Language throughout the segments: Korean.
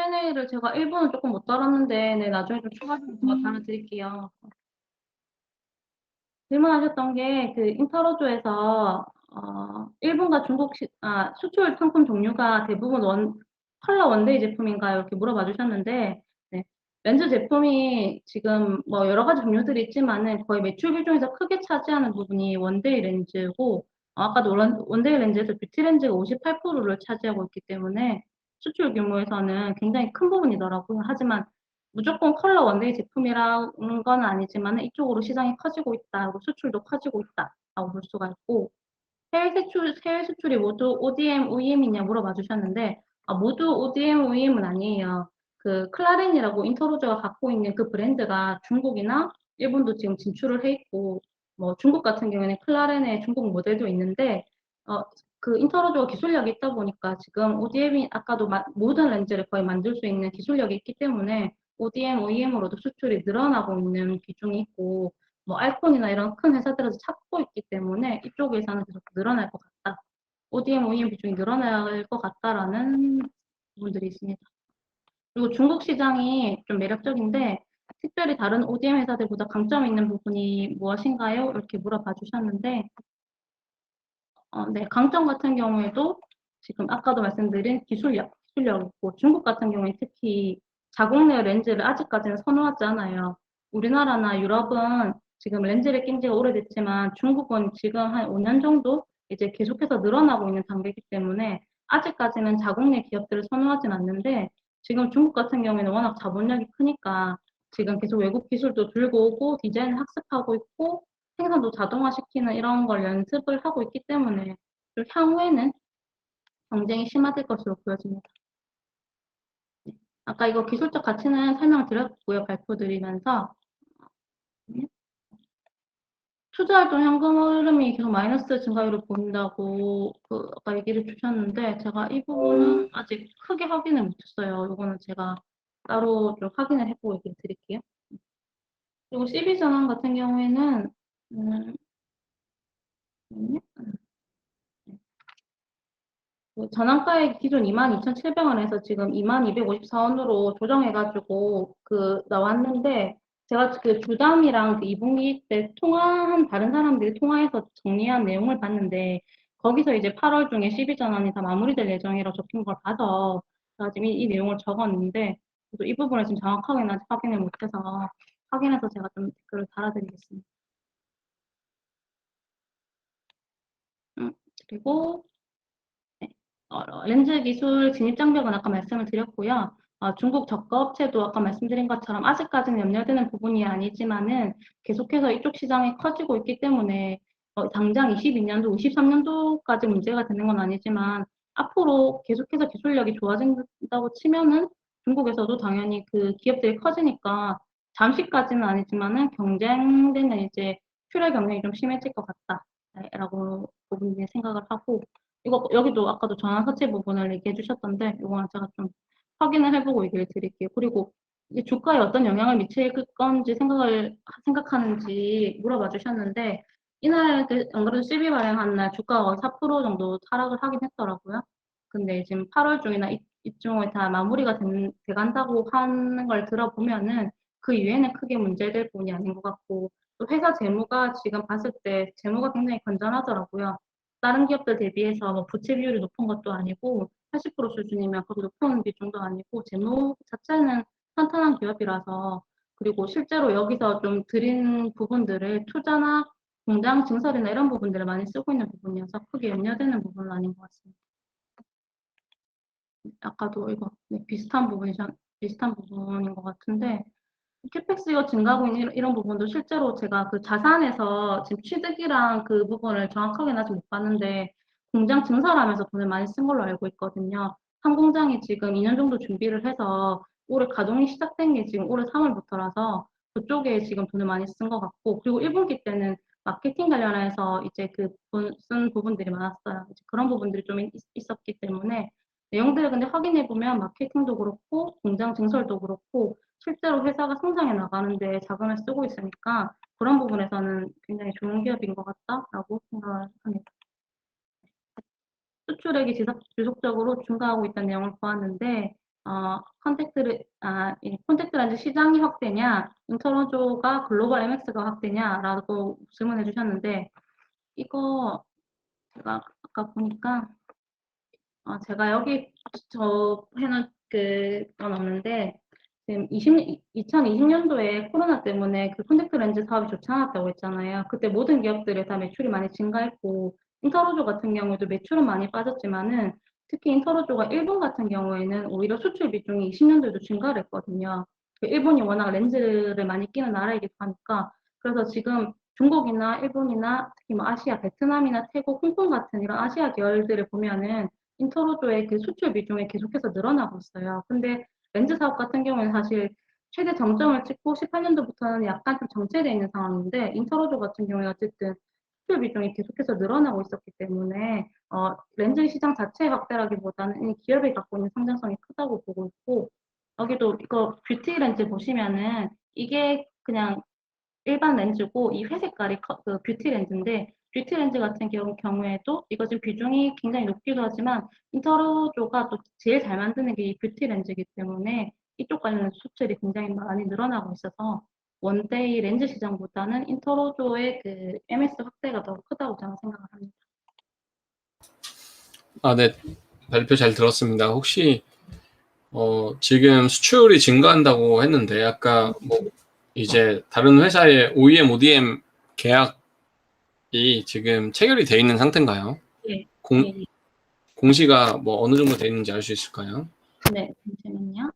Q&A를 제가 일본은 조금 못 따랐는데 네 나중에 좀 추가적으로 더 달아드릴게요. 질문하셨던 게 그 인터로조에서 일본과 중국 수출 상품 종류가 대부분 컬러 원데이 제품인가요? 이렇게 물어봐 주셨는데 네. 렌즈 제품이 지금 뭐 여러 가지 종류들이 있지만은 거의 매출 비중에서 크게 차지하는 부분이 원데이 렌즈고 아까도 원데이 렌즈에서 뷰티 렌즈가 58%를 차지하고 있기 때문에 수출 규모에서는 굉장히 큰 부분이더라고요. 하지만 무조건 컬러 원데이 제품이라는 건 아니지만 이쪽으로 시장이 커지고 있다. 그리고 수출도 커지고 있다라고 볼 수가 있고 해외 수출이 모두 ODM, OEM이냐 물어봐 주셨는데 모두 ODM, OEM은 아니에요. 그 클라렌이라고 인터로저가 갖고 있는 그 브랜드가 중국이나 일본도 지금 진출을 해 있고 뭐 중국 같은 경우에는 클라렌의 중국 모델도 있는데 그 인터로저가 기술력이 있다 보니까 지금 ODM이 아까도 모든 렌즈를 거의 만들 수 있는 기술력이 있기 때문에 ODM, OEM으로도 수출이 늘어나고 있는 비중이 있고 뭐 알콘이나 이런 큰 회사들에서 찾고 있기 때문에 이쪽에서는 계속 늘어날 것 같다. ODM, OEM 비중이 늘어날 것 같다라는 부분들이 있습니다. 그리고 중국 시장이 좀 매력적인데 특별히 다른 ODM 회사들보다 강점이 있는 부분이 무엇인가요? 이렇게 물어봐 주셨는데 네, 강점 같은 경우에도 지금 아까도 말씀드린 기술력 있고 중국 같은 경우에 특히 자국내 렌즈를 아직까지는 선호하지 않아요. 우리나라나 유럽은 지금 렌즈를 낀 지가 오래됐지만 중국은 지금 한 5년 정도 이제 계속해서 늘어나고 있는 단계이기 때문에 아직까지는 자국내 기업들을 선호하진 않는데 지금 중국 같은 경우에는 워낙 자본력이 크니까 지금 계속 외국 기술도 들고 오고 디자인을 학습하고 있고 생산도 자동화시키는 이런 걸 연습을 하고 있기 때문에 좀 향후에는 경쟁이 심화될 것으로 보여집니다. 네. 아까 이거 기술적 가치는 설명드렸고요. 발표드리면서 투자활동 현금 흐름이 계속 마이너스 증가율을 보인다고 아까 얘기를 주셨는데 제가 이 부분은 아직 크게 확인을 못했어요. 이거는 제가 따로 좀 확인을 해보고 얘기를 드릴게요. 그리고 CB전환 같은 경우에는 그 전환가액 기존 22,700원에서 지금 22,254원으로 조정해가지고 나왔는데 제가 그 주담이랑 그 2분기 때 통화한 다른 사람들이 통화해서 정리한 내용을 봤는데 거기서 이제 8월 중에 12전환이 다 마무리될 예정이라고 적힌 걸 봐서 제가 지금 이 내용을 적었는데 이 부분을 지금 정확하게는 아직 확인을 못해서 확인해서 제가 좀 댓글을 달아드리겠습니다. 그리고 네. 렌즈 기술 진입 장벽은 아까 말씀을 드렸고요. 중국 저가 업체도 아까 말씀드린 것처럼 아직까지는 염려되는 부분이 아니지만은 계속해서 이쪽 시장이 커지고 있기 때문에 당장 22년도, 23년도까지 문제가 되는 건 아니지만 앞으로 계속해서 기술력이 좋아진다고 치면은 중국에서도 당연히 그 기업들이 커지니까 잠시까지는 아니지만은 경쟁되는 이제 출혈 경쟁이 좀 심해질 것 같다라고 부분에 생각을 하고 이거 여기도 아까도 전환사채 부분을 얘기해 주셨던데 이거는 제가 좀 확인을 해보고 얘기를 드릴게요. 그리고 이게 주가에 어떤 영향을 미칠 건지 생각하는지 물어봐 주셨는데 이날 안 그래도 12 발행한 날 주가가 4% 정도 하락을 하긴 했더라고요. 근데 지금 8월 중이나 이쯤에 다 마무리가 돼간다고 하는 걸 들어보면은 그 이후에는 크게 문제될 부분이 아닌 것 같고 또 회사 재무가 지금 봤을 때 재무가 굉장히 건전하더라고요. 다른 기업들 대비해서 뭐 부채 비율이 높은 것도 아니고 80% 수준이면 그렇게 높은 비중도 아니고 재무 자체는 탄탄한 기업이라서 그리고 실제로 여기서 좀 드린 부분들을 투자나 공장 증설이나 이런 부분들을 많이 쓰고 있는 부분이어서 크게 염려되는 부분은 아닌 것 같습니다. 아까도 이거 비슷한 부분인 것 같은데 캐펙스가 증가하고 있는 이런 부분도 실제로 제가 그 자산에서 지금 취득이랑 그 부분을 정확하게는 아직 못 봤는데 공장 증설하면서 돈을 많이 쓴 걸로 알고 있거든요. 한 공장이 지금 2년 정도 준비를 해서 올해 가동이 시작된 게 지금 올해 3월부터라서 그쪽에 지금 돈을 많이 쓴 것 같고 그리고 1분기 때는 마케팅 관련해서 이제 쓴 부분들이 많았어요. 이제 그런 부분들이 좀 있었기 때문에 내용들을 근데 확인해 보면 마케팅도 그렇고 공장 증설도 그렇고 실제로 회사가 성장해 나가는데 자금을 쓰고 있으니까 그런 부분에서는 굉장히 좋은 기업인 것 같다라고 생각을 합니다. 수출액이 지속적으로 증가하고 있다는 내용을 보았는데 이 콘택트 렌즈 시장이 확대냐, 인터로조가 글로벌 MX가 확대냐라고 질문해 주셨는데, 이거 제가 아까 보니까, 제가 여기 해놓은 건 없는데, 지금 2020년도에 코로나 때문에 그 콘택트 렌즈 사업이 좋지 않았다고 했잖아요. 그때 모든 기업들이 다 매출이 많이 증가했고, 인터로조 같은 경우에도 매출은 많이 빠졌지만은, 특히 인터로조가 일본 같은 경우에는 오히려 수출 비중이 20년도에도 증가를 했거든요. 일본이 워낙 렌즈를 많이 끼는 나라이기도 하니까, 그래서 지금 중국이나 일본이나 특히 뭐 아시아, 베트남이나 태국, 홍콩 같은 이런 아시아 계열들을 보면은 인터로조의 그 수출 비중이 계속해서 늘어나고 있어요. 근데 렌즈 사업 같은 경우에는 사실 최대 정점을 찍고 18년도부터는 약간 좀 정체되어 있는 상황인데 인터로조 같은 경우에 어쨌든 수출 비중이 계속해서 늘어나고 있었기 때문에 렌즈 시장 자체 확대라기보다는 이 기업이 갖고 있는 성장성이 크다고 보고 있고 여기도 이거 뷰티 렌즈 보시면은 이게 그냥 일반 렌즈고 이 회색깔이 그 뷰티 렌즈인데 뷰티 렌즈 같은 경우에도 이거 지금 비중이 굉장히 높기도 하지만 인터로조가 또 제일 잘 만드는 게 이 뷰티 렌즈이기 때문에 이쪽 관련 수출이 굉장히 많이 늘어나고 있어서 원데이 렌즈 시장보다는 인터로조의 그 MS 확대가 더 크다고 저는 생각을 합니다. 네. 발표 잘 들었습니다. 혹시 지금 수출이 증가한다고 했는데 아까 뭐 이제 다른 회사의 OEM, ODM 계약이 지금 체결이 돼 있는 상태인가요? 예. 공시가 뭐 어느 정도 돼 있는지 알 수 있을까요? 네, 잠시만요.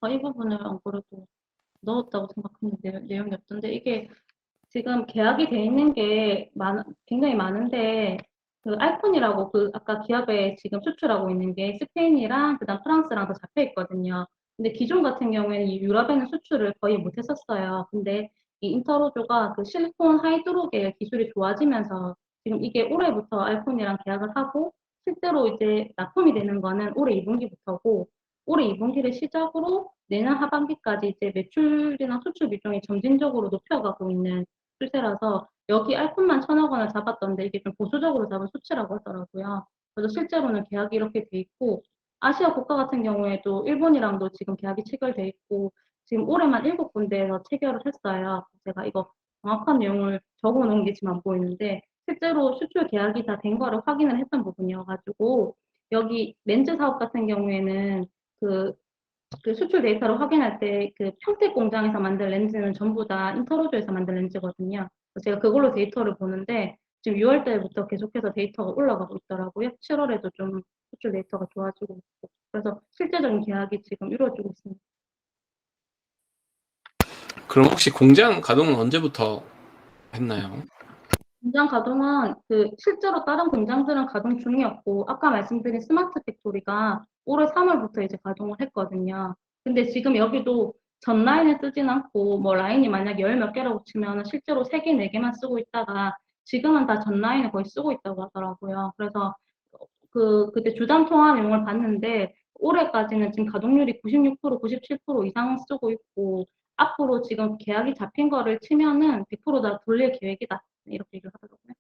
이 부분을 안 그래도 넣었다고 생각했는데 내용이 없던데 이게 지금 계약이 돼 있는 게 굉장히 많은데 그 알콘이라고 그 아까 기업에 지금 수출하고 있는 게 스페인이랑 그다음 프랑스랑 더 잡혀 있거든요. 근데 기존 같은 경우에는 이 유럽에는 수출을 거의 못 했었어요. 근데 이 인터로조가 그 실리콘 하이드로겔 기술이 좋아지면서 지금 이게 올해부터 알콘이랑 계약을 하고 실제로 이제 납품이 되는 거는 올해 2분기부터고 올해 2분기를 시작으로 내년 하반기까지 이제 매출이나 수출 비중이 점진적으로 높여가고 있는 추세라서 여기 알콘만 1,000억 원을 잡았던데 이게 좀 보수적으로 잡은 수치라고 하더라고요. 그래서 실제로는 계약이 이렇게 돼 있고 아시아 국가 같은 경우에도 일본이랑도 지금 계약이 체결돼 있고 지금 올해만 7군데에서 체결을 했어요. 제가 이거 정확한 내용을 적어 놓은 게 지금 안 보이는데 실제로 수출 계약이 다 된 거를 확인을 했던 부분이어가지고 여기 렌즈 사업 같은 경우에는 그 수출 데이터를 확인할 때 그 평택 공장에서 만든 렌즈는 전부 다 인터로조에서 만든 렌즈거든요. 그래서 제가 그걸로 데이터를 보는데 지금 6월 달부터 계속해서 데이터가 올라가고 있더라고요. 7월에도 좀 수출 데이터가 좋아지고 있고. 그래서 실제적인 계약이 지금 이루어지고 있습니다. 그럼 혹시 공장 가동은 언제부터 했나요? 공장 가동은 실제로 다른 공장들은 가동 중이었고 아까 말씀드린 스마트 팩토리가 올해 3월부터 이제 가동을 했거든요. 근데 지금 여기도 전 라인을 쓰진 않고 뭐 라인이 만약 열 몇 개라고 치면 실제로 3개, 4개만 쓰고 있다가 지금은 다 전 라인을 거의 쓰고 있다고 하더라고요. 그래서 그때 주담 통화 내용을 봤는데 올해까지는 지금 가동률이 96%, 97% 이상 쓰고 있고 앞으로 지금 계약이 잡힌 거를 치면은 100%다 돌릴 계획이다. 이렇게 얘기를 하더라고요.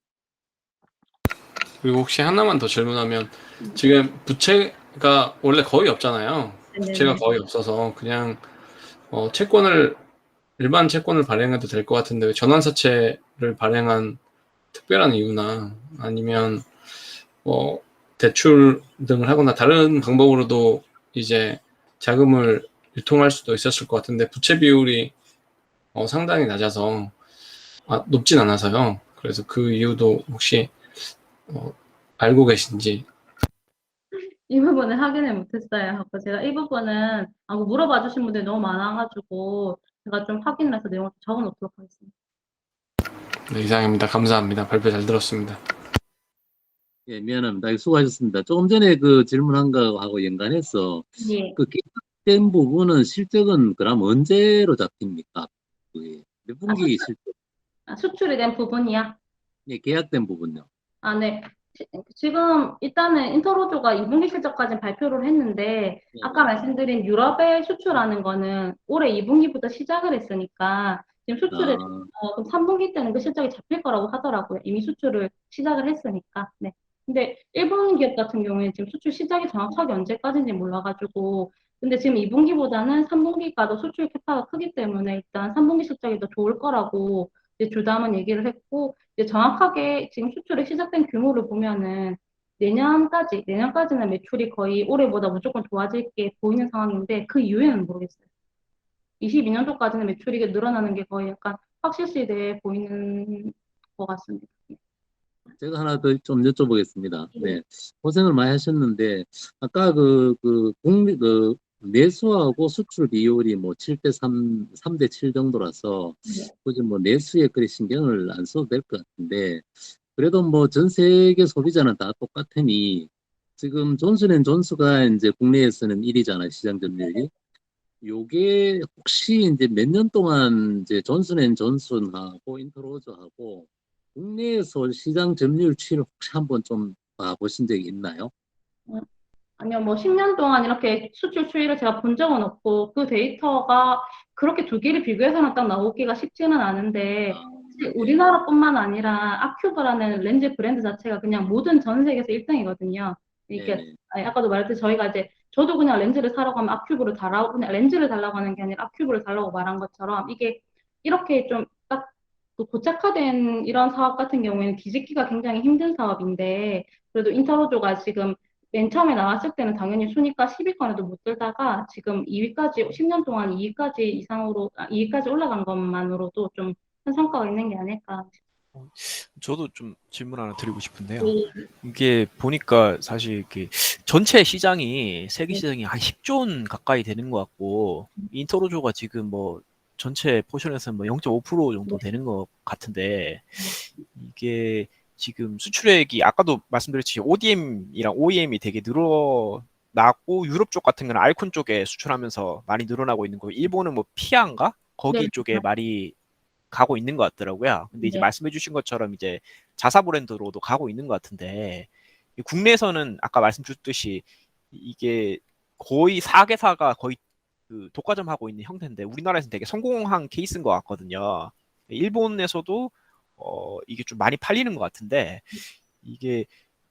그리고 혹시 하나만 더 질문하면 지금 부채가 원래 거의 없잖아요. 부채가 네네네. 거의 없어서 그냥 일반 채권을 발행해도 될 것 같은데 전환사채를 발행한 특별한 이유나 아니면 뭐 대출 등을 하거나 다른 방법으로도 이제 자금을 유통할 수도 있었을 것 같은데 부채 비율이 상당히 낮아서 높진 않아서요. 그래서 그 이유도 혹시 알고 계신지. 이 부분을 확인을 못했어요. 하고 제가 이 부분은 물어봐 주신 분들이 너무 많아가지고 제가 좀 확인을 해서 내용을 적어 놓도록 하겠습니다. 네, 이상입니다. 감사합니다. 발표 잘 들었습니다. 예, 미안합니다. 수고하셨습니다. 조금 전에 그 질문한 거하고 연관해서 예. 그 계약된 부분은 실적은 그럼 언제로 잡힙니까? 몇 분기 실적? 수출이 된 부분이야. 예, 계약된 부분요. 네. 지금 일단은 인터로조가 2분기 실적까지 발표를 했는데 예, 아까 말씀드린 유럽에 수출하는 거는 올해 2분기부터 시작을 했으니까 지금 수출에 아, 그럼 3분기 때는 그 실적이 잡힐 거라고 하더라고요. 이미 수출을 시작을 했으니까. 네. 근데 일본 기업 같은 경우에는 지금 수출 시작이 정확하게 언제까지인지 몰라가지고, 근데 지금 2분기보다는 3분기가 더 수출 캐파가 크기 때문에 일단 3분기 실적이 더 좋을 거라고 이제 주담은 얘기를 했고, 이제 정확하게 지금 수출이 시작된 규모를 보면은 내년까지는 매출이 거의 올해보다 무조건 좋아질 게 보이는 상황인데, 그 이후에는 모르겠어요. 22년도까지는 매출이 늘어나는 게 거의 약간 확실시돼 보이는 것 같습니다. 제가 하나 더 좀 여쭤보겠습니다. 네. 네, 고생을 많이 하셨는데 아까 내수하고 수출 비율이 뭐 7대 3, 3대 7 정도라서 네. 굳이 뭐 내수에 그리 신경을 안 써도 될 것 같은데 그래도 뭐 전 세계 소비자는 다 똑같으니 지금 존슨앤존스가 이제 국내에서는 1위잖아요, 시장 점유율이. 요게 혹시 이제 몇 년 동안 이제 존슨앤존슨하고 인터로저하고 국내에서 시장 점유율 추이를 혹시 한번 좀 봐보신 적이 있나요? 아니요, 뭐 10년 동안 이렇게 수출 추이를 제가 본 적은 없고 그 데이터가 그렇게 두 개를 비교해서는 딱 나오기가 쉽지는 않은데 아, 사실 네, 우리나라뿐만 아니라 아큐브라는 렌즈 브랜드 자체가 그냥 모든 전 세계에서 1등이거든요. 이게 네네, 아까도 말했듯이 저희가 이제 저도 그냥 렌즈를 사러 가면 아큐브를 달라고 그냥 렌즈를 달라고 하는 게 아니라 아큐브를 달라고 말한 것처럼 이게 이렇게 좀 딱 고착화된 이런 사업 같은 경우에는 뒤집기가 굉장히 힘든 사업인데 그래도 인터로조가 지금 맨 처음에 나왔을 때는 당연히 순위가 10위권에도 못 들다가 지금 2위까지, 10년 동안 2위까지 이상으로, 2위까지 올라간 것만으로도 좀 큰 성과가 있는 게 아닐까. 저도 좀 질문 하나 드리고 싶은데요. 네, 이게 보니까 사실 이렇게 전체 시장이 세계 네, 시장이 한 10조 원 가까이 되는 것 같고 인터로조가 지금 뭐 전체 포션에서 뭐 0.5% 정도 네, 되는 것 같은데 네, 이게 지금 수출액이 아까도 말씀드렸듯이 ODM이랑 OEM이 되게 늘어나고 유럽 쪽 같은 경우는 알콘 쪽에 수출하면서 많이 늘어나고 있는 거고 일본은 뭐 피아인가 네, 거기 쪽에 많이 가고 있는 것 같더라고요. 근데 이제 네. 말씀해주신 것처럼 이제 자사 브랜드로도 가고 있는 것 같은데 국내에서는 아까 말씀 주셨듯이 이게 거의 4개사가 거의 그 독과점 하고 있는 형태인데 우리나라에서는 되게 성공한 케이스인 것 같거든요. 일본에서도 이게 좀 많이 팔리는 것 같은데 이게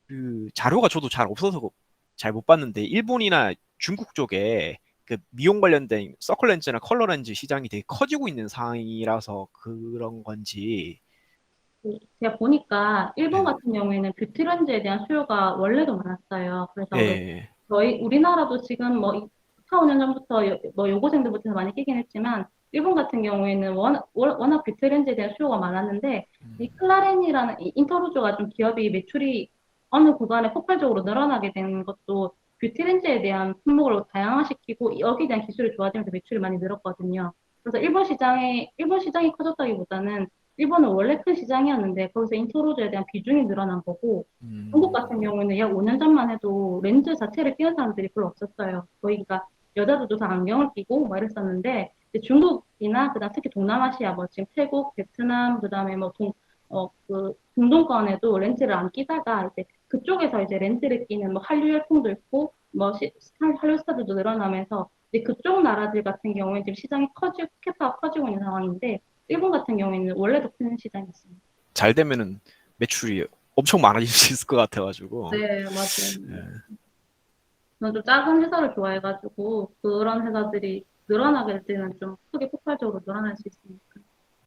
그 자료가 저도 잘 없어서 잘 못 봤는데 일본이나 중국 쪽에 그 미용 관련된 서클 렌즈나 컬러 렌즈 시장이 되게 커지고 있는 상황이라서 그런 건지. 제가 보니까 일본 네. 같은 경우에는 뷰티 렌즈에 대한 수요가 원래도 많았어요. 그래서 왜 예. 우리나라도 지금 뭐 4, 5년 전부터 뭐 여고생들부터 많이 끼긴 했지만 일본 같은 경우에는 워낙 뷰티 렌즈에 대한 수요가 많았는데 이 클라렌이라는 이 인터루즈가 좀 기업이 매출이 어느 구간에 폭발적으로 늘어나게 된 것도 뷰티 렌즈에 대한 품목을 다양화시키고 여기에 대한 기술이 좋아지면서 매출이 많이 늘었거든요. 그래서 일본 시장이 커졌다기보다는 일본은 원래 큰 시장이었는데 거기서 인터로즈에 대한 비중이 늘어난 거고 중국 음. 같은 경우는 약 5년 전만 해도 렌즈 자체를 끼는 사람들이 별로 없었어요. 거의 그러니까 여자들도 다 안경을 끼고 막 이랬었는데 이제 중국이나 그다음 특히 동남아시아 뭐 지금 태국, 베트남 그다음에 뭐 그 중동권에도 렌즈를 안 끼다가 이제 그쪽에서 이제 렌즈를 끼는 뭐 한류 열풍도 있고 뭐 한류 스타들도 늘어나면서 이제 그쪽 나라들 같은 경우에 지금 시장이 캐파가 커지고 있는 상황인데 일본 같은 경우에는 원래도 큰 시장이었습니다. 잘 되면은 매출이 엄청 많아질 수 있을 것 같아가지고. 네, 맞아요. 예. 저는 좀 작은 회사를 좋아해가지고 그런 회사들이 늘어나게 될 때는 좀 크게 폭발적으로 늘어날 수 있습니다.